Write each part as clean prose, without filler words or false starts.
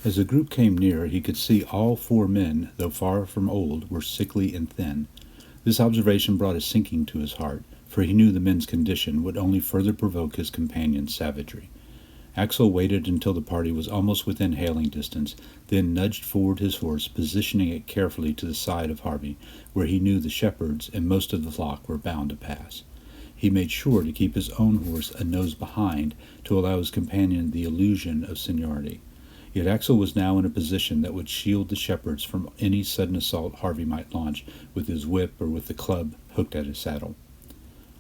As the group came near, he could see all 4 men, though far from old, were sickly and thin. This observation brought a sinking to his heart, for he knew the men's condition would only further provoke his companion's savagery. Axel waited until the party was almost within hailing distance, then nudged forward his horse, positioning it carefully to the side of Harvey, where he knew the shepherds and most of the flock were bound to pass. He made sure to keep his own horse a nose behind to allow his companion the illusion of seniority. Yet Axel was now in a position that would shield the shepherds from any sudden assault Harvey might launch with his whip or with the club hooked at his saddle.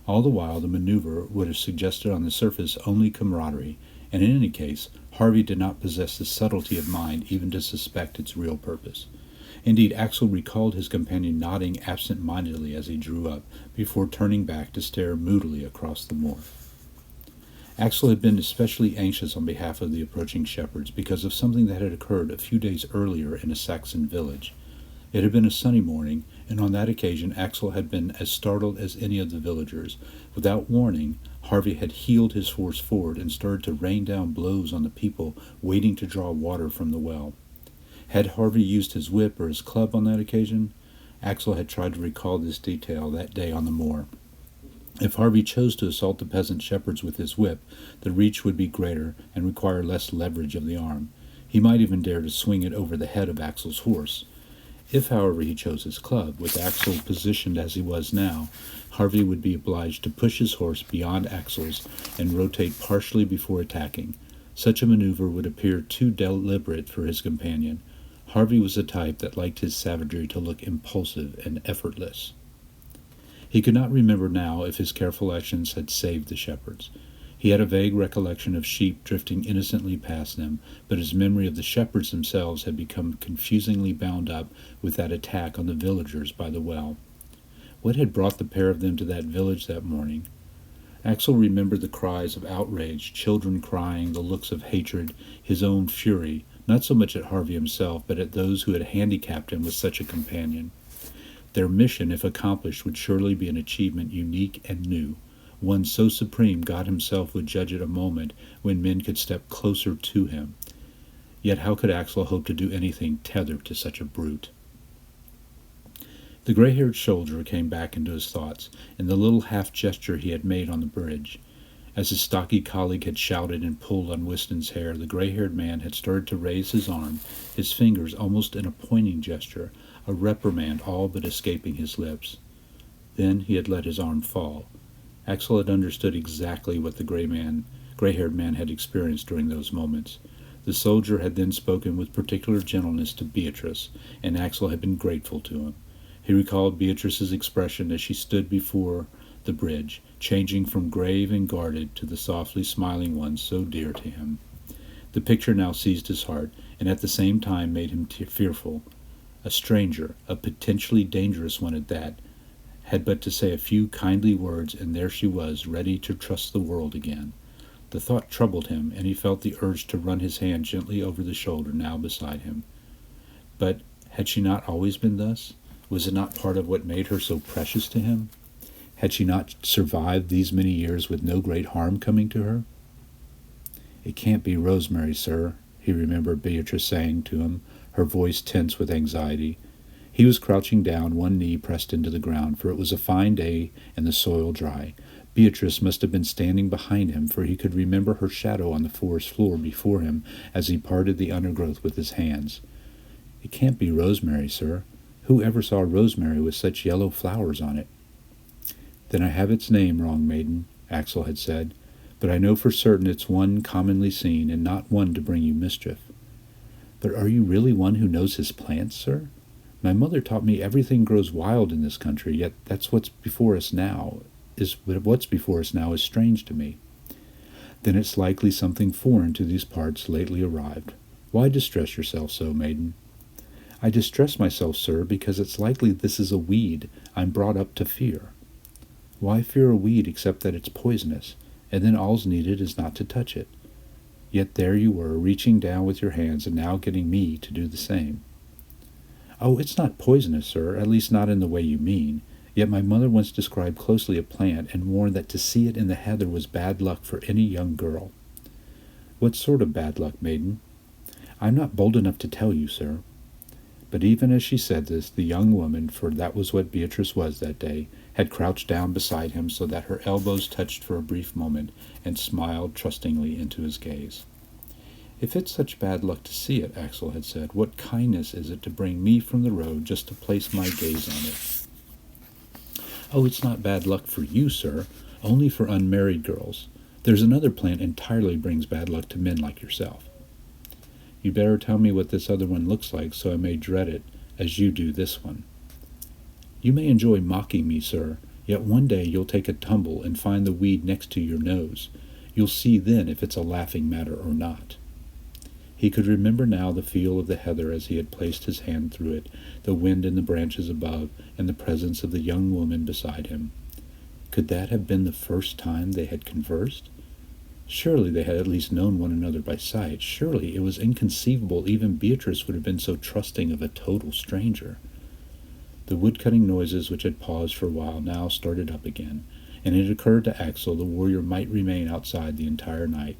All the while, the maneuver would have suggested on the surface only camaraderie, and in any case, Harvey did not possess the subtlety of mind even to suspect its real purpose. Indeed, Axel recalled his companion nodding absent-mindedly as he drew up, before turning back to stare moodily across the moor. Axel had been especially anxious on behalf of the approaching shepherds because of something that had occurred a few days earlier in a Saxon village. It had been a sunny morning, and on that occasion Axel had been as startled as any of the villagers. Without warning, Harvey had heeled his horse forward and started to rain down blows on the people waiting to draw water from the well. Had Harvey used his whip or his club on that occasion? Axel had tried to recall this detail that day on the moor. If Harvey chose to assault the peasant shepherds with his whip, the reach would be greater and require less leverage of the arm. He might even dare to swing it over the head of Axel's horse. If, however, he chose his club, with Axel positioned as he was now, Harvey would be obliged to push his horse beyond Axel's and rotate partially before attacking. Such a maneuver would appear too deliberate for his companion. Harvey was the type that liked his savagery to look impulsive and effortless. He could not remember now if his careful actions had saved the shepherds. He had a vague recollection of sheep drifting innocently past them, but his memory of the shepherds themselves had become confusingly bound up with that attack on the villagers by the well. What had brought the pair of them to that village that morning? Axel remembered the cries of outrage, children crying, the looks of hatred, his own fury, not so much at Harvey himself, but at those who had handicapped him with such a companion. Their mission, if accomplished, would surely be an achievement unique and new, one so supreme God himself would judge it a moment when men could step closer to him. Yet how could Axel hope to do anything tethered to such a brute? The gray-haired soldier came back into his thoughts, in the little half-gesture he had made on the bridge. As his stocky colleague had shouted and pulled on Whiston's hair, the gray-haired man had started to raise his arm, his fingers almost in a pointing gesture, a reprimand all but escaping his lips. Then he had let his arm fall. Axel had understood exactly what the gray-haired man had experienced during those moments. The soldier had then spoken with particular gentleness to Beatrice, and Axel had been grateful to him. He recalled Beatrice's expression as she stood before the bridge, changing from grave and guarded to the softly smiling one so dear to him. The picture now seized his heart, and at the same time made him fearful. A stranger, a potentially dangerous one at that, had but to say a few kindly words, and there she was, ready to trust the world again. The thought troubled him, and he felt the urge to run his hand gently over the shoulder now beside him. But had she not always been thus? Was it not part of what made her so precious to him? Had she not survived these many years with no great harm coming to her? "It can't be Rosemary, sir," he remembered Beatrice saying to him, her voice tense with anxiety. He was crouching down, one knee pressed into the ground, for it was a fine day and the soil dry. Beatrice must have been standing behind him, for he could remember her shadow on the forest floor before him as he parted the undergrowth with his hands. "It can't be Rosemary, sir. Who ever saw rosemary with such yellow flowers on it?" "Then I have its name wrong, maiden," Axel had said, "but I know for certain it's one commonly seen, and not one to bring you mischief." "But are you really one who knows his plants, sir? My mother taught me everything grows wild in this country, yet what's before us now is strange to me." "Then it's likely something foreign to these parts lately arrived. Why distress yourself so, maiden?" "I distress myself, sir, because it's likely this is a weed I'm brought up to fear." "Why fear a weed except that it's poisonous, and then all's needed is not to touch it? Yet there you were, reaching down with your hands and now getting me to do the same." "Oh, it's not poisonous, sir, at least not in the way you mean. Yet my mother once described closely a plant and warned that to see it in the heather was bad luck for any young girl." "What sort of bad luck, maiden?" I'm not bold enough to tell you, sir. But even as she said this, the young woman, for that was what Beatrice was that day, had crouched down beside him so that her elbows touched for a brief moment, and smiled trustingly into his gaze. If it's such bad luck to see it, Axel had said, what kindness is it to bring me from the road just to place my gaze on it? Oh, it's not bad luck for you, sir, only for unmarried girls. There's another plant entirely brings bad luck to men like yourself. You'd better tell me what this other one looks like so I may dread it as you do this one. You may enjoy mocking me, sir, yet one day you'll take a tumble and find the weed next to your nose. You'll see then if it's a laughing matter or not. He could remember now the feel of the heather as he had placed his hand through it, the wind in the branches above, and the presence of the young woman beside him. Could that have been the first time they had conversed? Surely they had at least known one another by sight. Surely it was inconceivable even Beatrice would have been so trusting of a total stranger. The wood-cutting noises which had paused for a while now started up again, and it occurred to Axel the warrior might remain outside the entire night.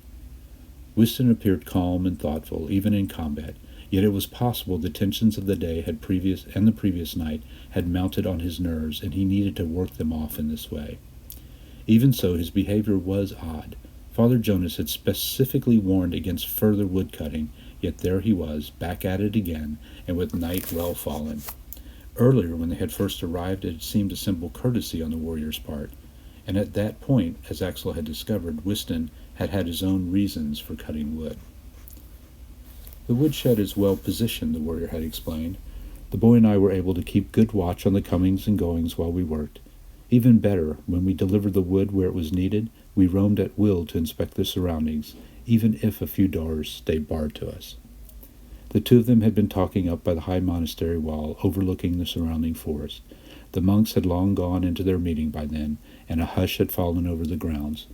Wystan appeared calm and thoughtful, even in combat, yet it was possible the tensions of the day the previous night had mounted on his nerves, and he needed to work them off in this way. Even so, his behavior was odd. Father Jonas had specifically warned against further wood-cutting, yet there he was, back at it again, and with night well fallen. Earlier, when they had first arrived, it had seemed a simple courtesy on the warrior's part, and at that point, as Axel had discovered, Wystan had had his own reasons for cutting wood. The woodshed is well positioned, the warrior had explained. The boy and I were able to keep good watch on the comings and goings while we worked. Even better, when we delivered the wood where it was needed, we roamed at will to inspect the surroundings, even if a few doors stayed barred to us. The two of them had been talking up by the high monastery wall, overlooking the surrounding forest. The monks had long gone into their meeting by then, and a hush had fallen over the grounds.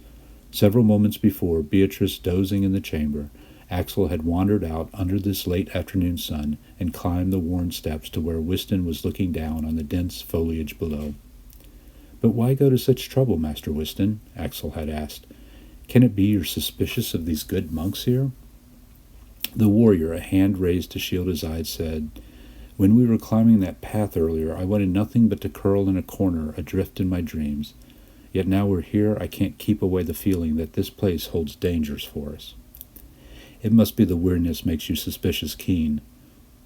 Several moments before, Beatrice dozing in the chamber, Axel had wandered out under this late afternoon sun and climbed the worn steps to where Wystan was looking down on the dense foliage below. "But why go to such trouble, Master Wystan?" Axel had asked. "Can it be you're suspicious of these good monks here?" The warrior, a hand raised to shield his eyes, said, "When we were climbing that path earlier, I wanted nothing but to curl in a corner, adrift in my dreams. Yet now we're here, I can't keep away the feeling that this place holds dangers for us." "It must be the weariness makes you suspicions keen,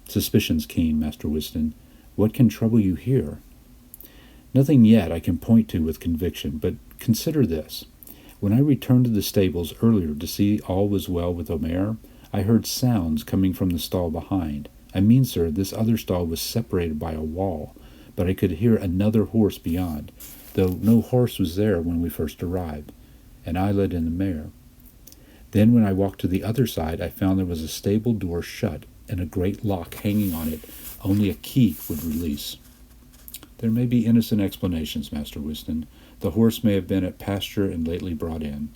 Master Wystan. What can trouble you here?" "Nothing yet I can point to with conviction, but consider this. When I returned to the stables earlier to see all was well with Omer, I heard sounds coming from the stall behind. I mean, sir, this other stall was separated by a wall, but I could hear another horse beyond, though no horse was there when we first arrived, and I led in the mare. Then when I walked to the other side, I found there was a stable door shut and a great lock hanging on it only a key would release." "There may be innocent explanations, Master Wystan. The horse may have been at pasture and lately brought in."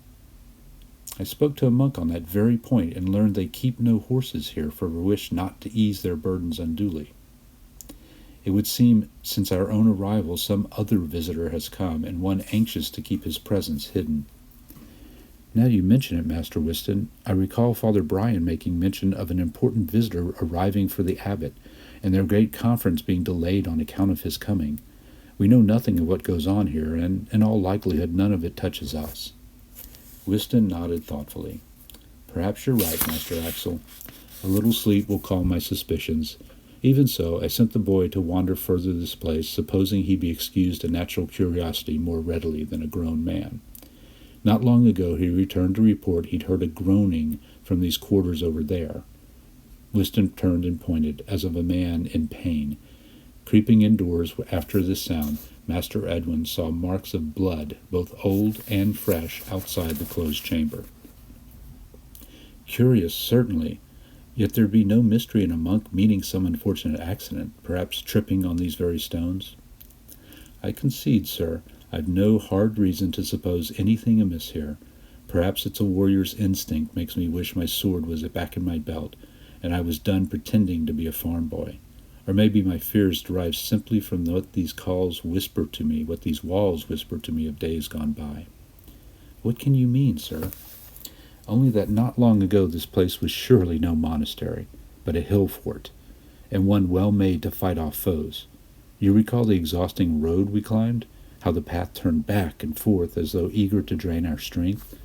"I spoke to a monk on that very point and learned they keep no horses here for a wish not to ease their burdens unduly. It would seem, since our own arrival, some other visitor has come, and one anxious to keep his presence hidden." "Now you mention it, Master Wystan, I recall Father Brian making mention of an important visitor arriving for the abbot, and their great conference being delayed on account of his coming. We know nothing of what goes on here, and in all likelihood none of it touches us." Wystan nodded thoughtfully. "Perhaps you're right, Master Axel. A little sleep will calm my suspicions. Even so, I sent the boy to wander further this place, supposing he be excused a natural curiosity more readily than a grown man. Not long ago he returned to report he'd heard a groaning from these quarters over there." Wystan turned and pointed, as of a man in pain. Creeping indoors after this sound, Master Edwin saw marks of blood, both old and fresh, outside the closed chamber. "Curious, certainly. Yet there'd be no mystery in a monk meeting some unfortunate accident, perhaps tripping on these very stones." "I concede, sir, I've no hard reason to suppose anything amiss here. Perhaps it's a warrior's instinct makes me wish my sword was back in my belt, and I was done pretending to be a farm boy. Or maybe my fears derive simply from what these walls whisper to me of days gone by." "What can you mean, sir?" only that not long ago this place was surely no monastery, but a hill fort, and one well made to fight off foes. You recall the exhausting road we climbed? How the path turned back and forth as though eager to drain our strength?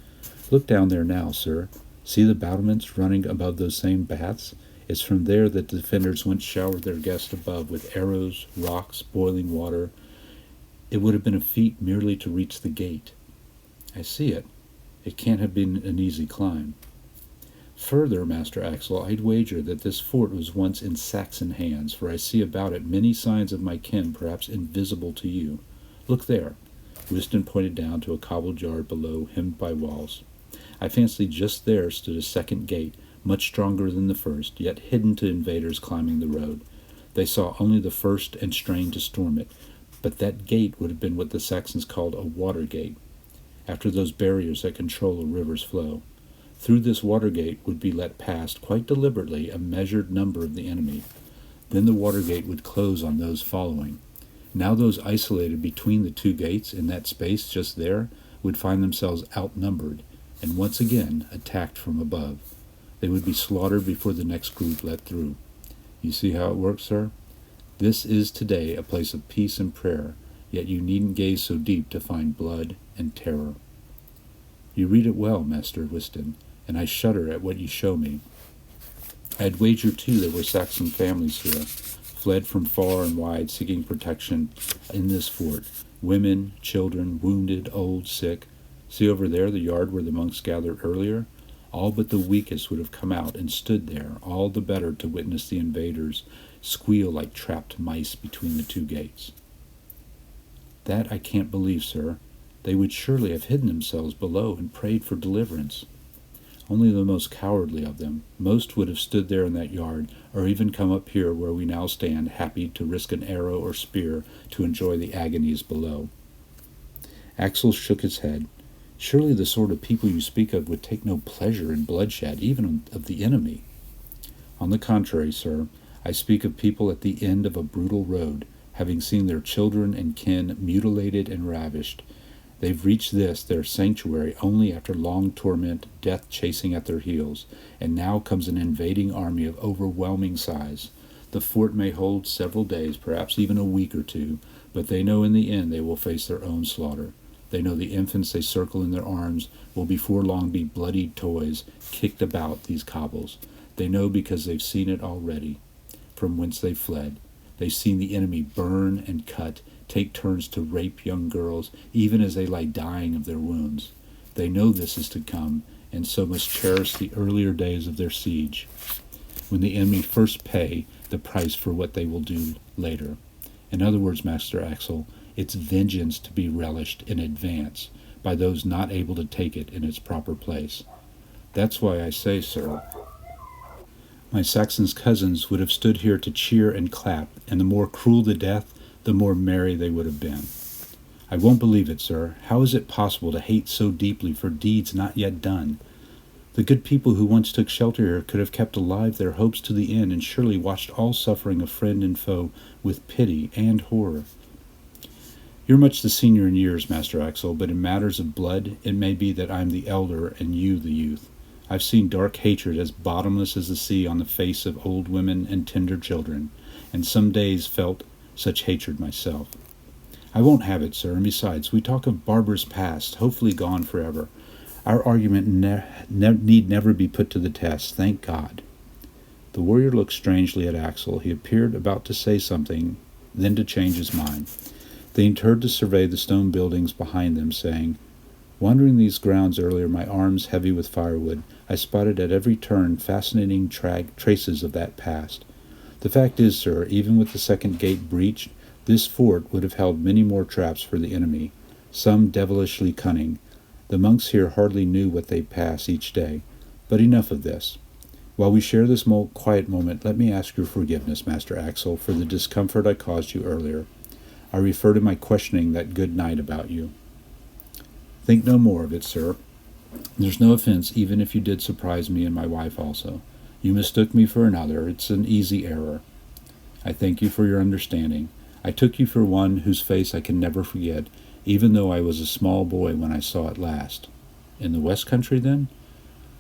Look down there now, sir. See the battlements running above those same baths? It's from there that the defenders once showered their guests above with arrows, rocks, boiling water. It would have been a feat merely to reach the gate. I see it. It can't have been an easy climb. Further, Master Axel, I'd wager that this fort was once in Saxon hands, for I see about it many signs of my kin, perhaps invisible to you. Look there. Whiston pointed down to a cobbled yard below, hemmed by walls. I fancy just there stood a second gate, much stronger than the first, yet hidden to invaders climbing the road. They saw only the first and strained to storm it, but that gate would have been what the Saxons called a water gate, after those barriers that control a river's flow. Through this water gate would be let past, quite deliberately, a measured number of the enemy. Then the water gate would close on those following. Now those isolated between the two gates, in that space just there, would find themselves outnumbered, and once again attacked from above. They would be slaughtered before the next group let through. You see how it works, sir? This is today a place of peace and prayer, yet you needn't gaze so deep to find blood and terror. You read it well, Master Whiston, and I shudder at what you show me. I'd wager, too, there were Saxon families here, fled from far and wide, seeking protection in this fort. Women, children, wounded, old, sick. See over there the yard where the monks gathered earlier? All but the weakest would have come out and stood there, all the better to witness the invaders squeal like trapped mice between the two gates. That I can't believe, sir. They would surely have hidden themselves below and prayed for deliverance. Only the most cowardly of them. Most would have stood there in that yard, or even come up here where we now stand, happy to risk an arrow or spear to enjoy the agonies below. Axel shook his head. Surely the sort of people you speak of would take no pleasure in bloodshed, even of the enemy. On the contrary, sir, I speak of people at the end of a brutal road, having seen their children and kin mutilated and ravished. They've reached this, their sanctuary, only after long torment, death chasing at their heels, and now comes an invading army of overwhelming size. The fort may hold several days, perhaps even a week or two, but they know in the end they will face their own slaughter. They know the infants they circle in their arms will before long be bloodied toys kicked about these cobbles. They know because they've seen it already, from whence they fled. They've seen the enemy burn and cut, take turns to rape young girls, even as they lie dying of their wounds. They know this is to come, and so must cherish the earlier days of their siege, when the enemy first pay the price for what they will do later. In other words, Master Axel, it's vengeance to be relished in advance by those not able to take it in its proper place. That's why I say, sir, my Saxon's cousins would have stood here to cheer and clap, and the more cruel the death, the more merry they would have been. I won't believe it, sir. How is it possible to hate so deeply for deeds not yet done? The good people who once took shelter here could have kept alive their hopes to the end, and surely watched all suffering of friend and foe with pity and horror. You're much the senior in years, Master Axel, but in matters of blood, it may be that I'm the elder and you the youth. I've seen dark hatred as bottomless as the sea on the face of old women and tender children, and some days felt such hatred myself. I won't have it, sir, and besides, we talk of barbarous past, hopefully gone forever. Our argument need never be put to the test, thank God. The warrior looked strangely at Axel. He appeared about to say something, then to change his mind. They turned to survey the stone buildings behind them, saying, "Wandering these grounds earlier, my arms heavy with firewood, I spotted at every turn fascinating traces of that past. The fact is, sir, even with the second gate breached, this fort would have held many more traps for the enemy, some devilishly cunning. The monks here hardly knew what they pass each day. But enough of this. While we share this quiet moment, let me ask your forgiveness, Master Axel, for the discomfort I caused you earlier. I refer to my questioning that good night about you." "Think no more of it, sir. There's no offense, even if you did surprise me and my wife also. You mistook me for another. It's an easy error. I thank you for your understanding. I took you for one whose face I can never forget, even though I was a small boy when I saw it last." "In the West Country, then?"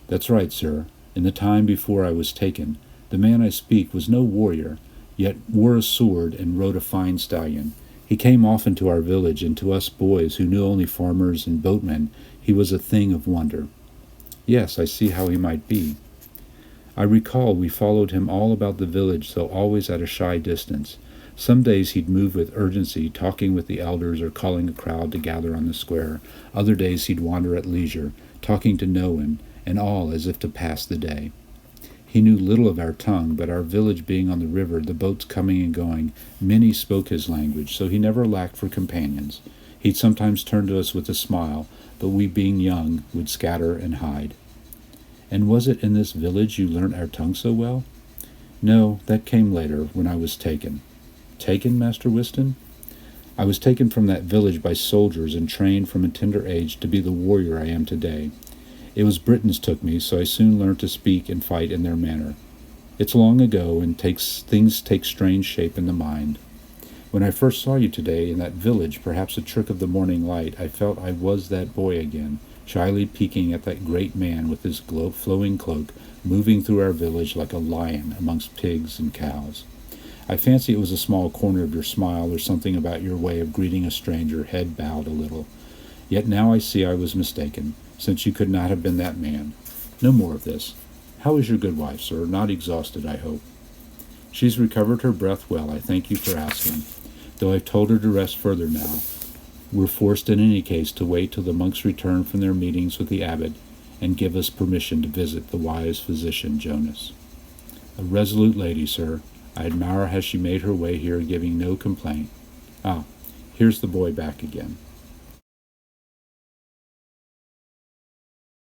That's right, sir. In the time before I was taken, the man I speak was no warrior, yet wore a sword and rode a fine stallion. He came often to our village, and to us boys who knew only farmers and boatmen, he was a thing of wonder. Yes, I see how he might be. I recall we followed him all about the village, though always at a shy distance. Some days he'd move with urgency, talking with the elders or calling a crowd to gather on the square. Other days he'd wander at leisure, talking to no one, and all as if to pass the day. He knew little of our tongue, but our village being on the river, the boats coming and going, many spoke his language, so he never lacked for companions. He'd sometimes turn to us with a smile, but we being young would scatter and hide. And was it in this village you learnt our tongue so well? No, that came later, when I was taken. Taken, Master Whiston? I was taken from that village by soldiers and trained from a tender age to be the warrior I am today. It was Britons took me, so I soon learned to speak and fight in their manner. It's long ago, and things take strange shape in the mind. When I first saw you today in that village, perhaps a trick of the morning light, I felt I was that boy again, shyly peeking at that great man with his flowing cloak, moving through our village like a lion amongst pigs and cows. I fancy it was a small corner of your smile or something about your way of greeting a stranger, head bowed a little. Yet now I see I was mistaken, since you could not have been that man. No more of this. How is your good wife, sir? Not exhausted, I hope. She's recovered her breath well, I thank you for asking, though I've told her to rest further now. We're forced in any case to wait till the monks return from their meetings with the abbot and give us permission to visit the wise physician Jonas. A resolute lady, sir. I admire how she made her way here, giving no complaint. Ah, here's the boy back again.